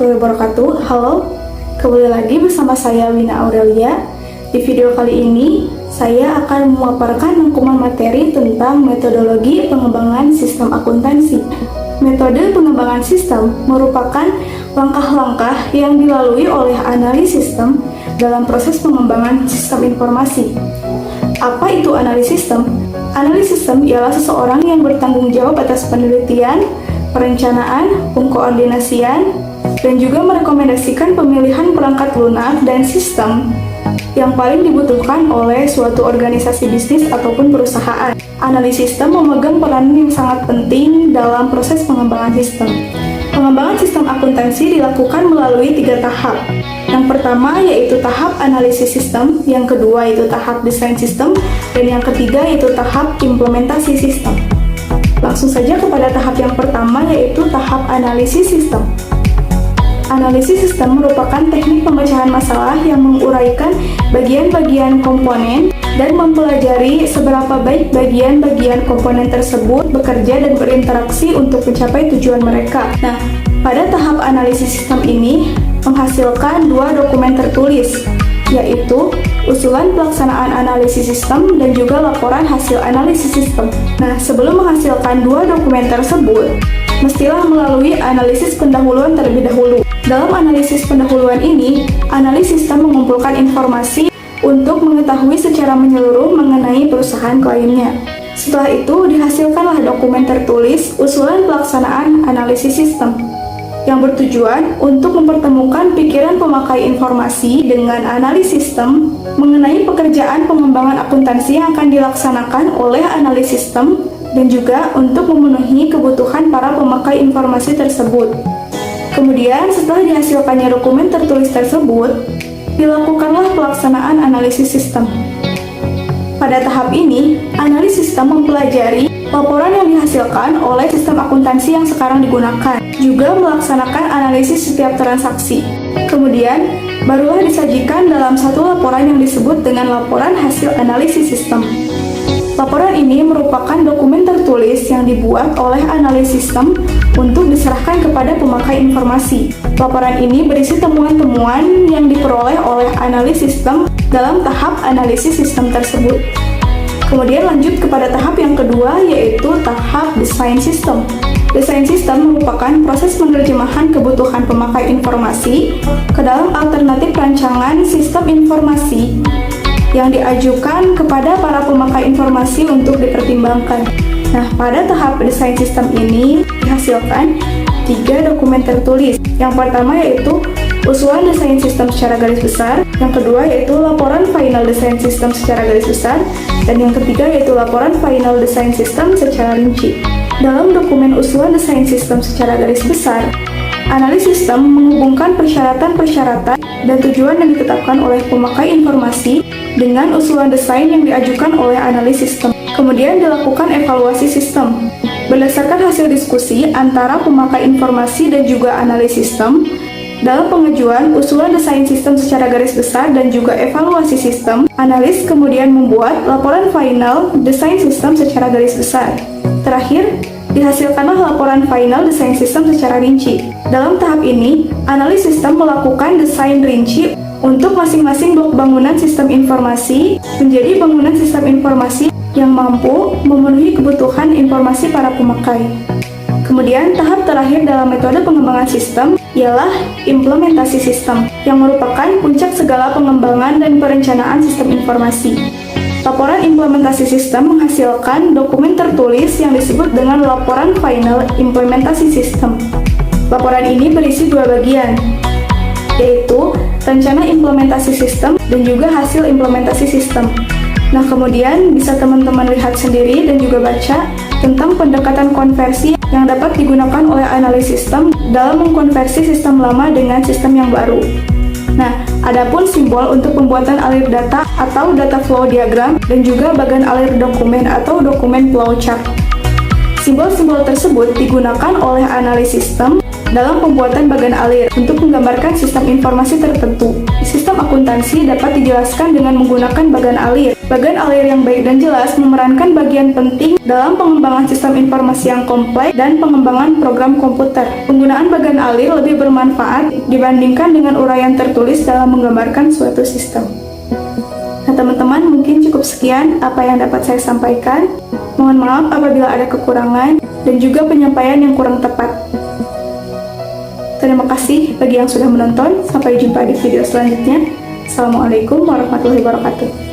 warahmatullahi wabarakatuh. Halo, kembali lagi bersama saya Wina Aurelia. Di video kali ini, saya akan memaparkan rangkuman materi tentang metodologi pengembangan sistem akuntansi. Metode pengembangan sistem merupakan langkah-langkah yang dilalui oleh analis sistem dalam proses pengembangan sistem informasi. Apa itu analis sistem? Analis sistem ialah seseorang yang bertanggung jawab atas penelitian, perencanaan, pengkoordinasian, dan juga merekomendasikan pemilihan perangkat lunak dan sistem yang paling dibutuhkan oleh suatu organisasi bisnis ataupun perusahaan. Analis sistem memegang peran yang sangat penting dalam proses pengembangan sistem. Pengembangan sistem akuntansi dilakukan melalui 3 tahap. Yang pertama yaitu tahap analisis sistem, yang kedua yaitu tahap desain sistem, dan yang ketiga yaitu tahap implementasi sistem. Langsung saja kepada tahap yang pertama yaitu tahap analisis sistem. Analisis sistem merupakan teknik pemecahan masalah yang menguraikan bagian-bagian komponen dan mempelajari seberapa baik bagian-bagian komponen tersebut bekerja dan berinteraksi untuk mencapai tujuan mereka. Nah, pada tahap analisis sistem ini menghasilkan 2 dokumen tertulis, yaitu usulan pelaksanaan analisis sistem dan juga laporan hasil analisis sistem. Nah, sebelum menghasilkan 2 dokumen tersebut, mestilah melalui analisis pendahuluan terlebih dahulu. Dalam analisis pendahuluan ini, analis sistem mengumpulkan informasi untuk mengetahui secara menyeluruh mengenai perusahaan kliennya. Setelah itu, dihasilkanlah dokumen tertulis usulan pelaksanaan analisis sistem yang bertujuan untuk mempertemukan pikiran pemakai informasi dengan analis sistem mengenai pekerjaan pengembangan akuntansi yang akan dilaksanakan oleh analis sistem dan juga untuk memenuhi kebutuhan para pemakai informasi tersebut. Kemudian, setelah dihasilkannya dokumen tertulis tersebut, dilakukanlah pelaksanaan analisis sistem. Pada tahap ini, analis sistem mempelajari laporan yang dihasilkan oleh sistem akuntansi yang sekarang digunakan, juga melaksanakan analisis setiap transaksi. Kemudian, barulah disajikan dalam satu laporan yang disebut dengan laporan hasil analisis sistem. Laporan ini merupakan dokumen tertulis yang dibuat oleh analis sistem untuk diserahkan kepada pemakai informasi. Laporan ini berisi temuan-temuan yang diperoleh oleh analis sistem dalam tahap analisis sistem tersebut. Kemudian lanjut kepada tahap yang kedua, yaitu tahap desain sistem. Desain sistem merupakan proses penerjemahan kebutuhan pemakai informasi ke dalam alternatif rancangan sistem informasi yang diajukan kepada para pemakai informasi untuk dipertimbangkan. Nah, pada tahap desain sistem ini dihasilkan 3 dokumen tertulis. Yang pertama yaitu usulan desain sistem secara garis besar, yang kedua yaitu laporan final desain sistem secara garis besar, dan yang ketiga yaitu laporan final desain sistem secara rinci. Dalam dokumen usulan desain sistem secara garis besar, analis sistem menghubungkan persyaratan-persyaratan dan tujuan yang ditetapkan oleh pemakai informasi dengan usulan desain yang diajukan oleh analis sistem. Kemudian dilakukan evaluasi sistem. Berdasarkan hasil diskusi antara pemakai informasi dan juga analis sistem, dalam pengajuan usulan desain sistem secara garis besar dan juga evaluasi sistem, analis kemudian membuat laporan final desain sistem secara garis besar. Terakhir, dihasilkanlah laporan final desain sistem secara rinci. Dalam tahap ini, analis sistem melakukan desain rinci untuk masing-masing blok bangunan sistem informasi menjadi bangunan sistem informasi yang mampu memenuhi kebutuhan informasi para pemakai. Kemudian, tahap terakhir dalam metode pengembangan sistem ialah implementasi sistem, yang merupakan puncak segala pengembangan dan perencanaan sistem informasi. Laporan implementasi sistem menghasilkan dokumen tertulis yang disebut dengan laporan final implementasi sistem. Laporan ini berisi 2 bagian, yaitu rencana implementasi sistem dan juga hasil implementasi sistem. Nah, kemudian bisa teman-teman lihat sendiri dan juga baca tentang pendekatan konversi yang dapat digunakan oleh analis sistem dalam mengkonversi sistem lama dengan sistem yang baru. Nah, adapun simbol untuk pembuatan alir data atau data flow diagram dan juga bagan alir dokumen atau dokumen flowchart. Simbol-simbol tersebut digunakan oleh analis sistem dalam pembuatan bagan alir untuk menggambarkan sistem informasi tertentu. Sistem akuntansi dapat dijelaskan dengan menggunakan bagan alir. Bagan alir yang baik dan jelas memerankan bagian penting dalam pengembangan sistem informasi yang kompleks dan pengembangan program komputer. Penggunaan bagan alir lebih bermanfaat dibandingkan dengan uraian tertulis dalam menggambarkan suatu sistem. Nah teman-teman, mungkin cukup sekian apa yang dapat saya sampaikan. Mohon maaf apabila ada kekurangan dan juga penyampaian yang kurang tepat. Terima kasih bagi yang sudah menonton. Sampai jumpa di video selanjutnya. Assalamualaikum warahmatullahi wabarakatuh.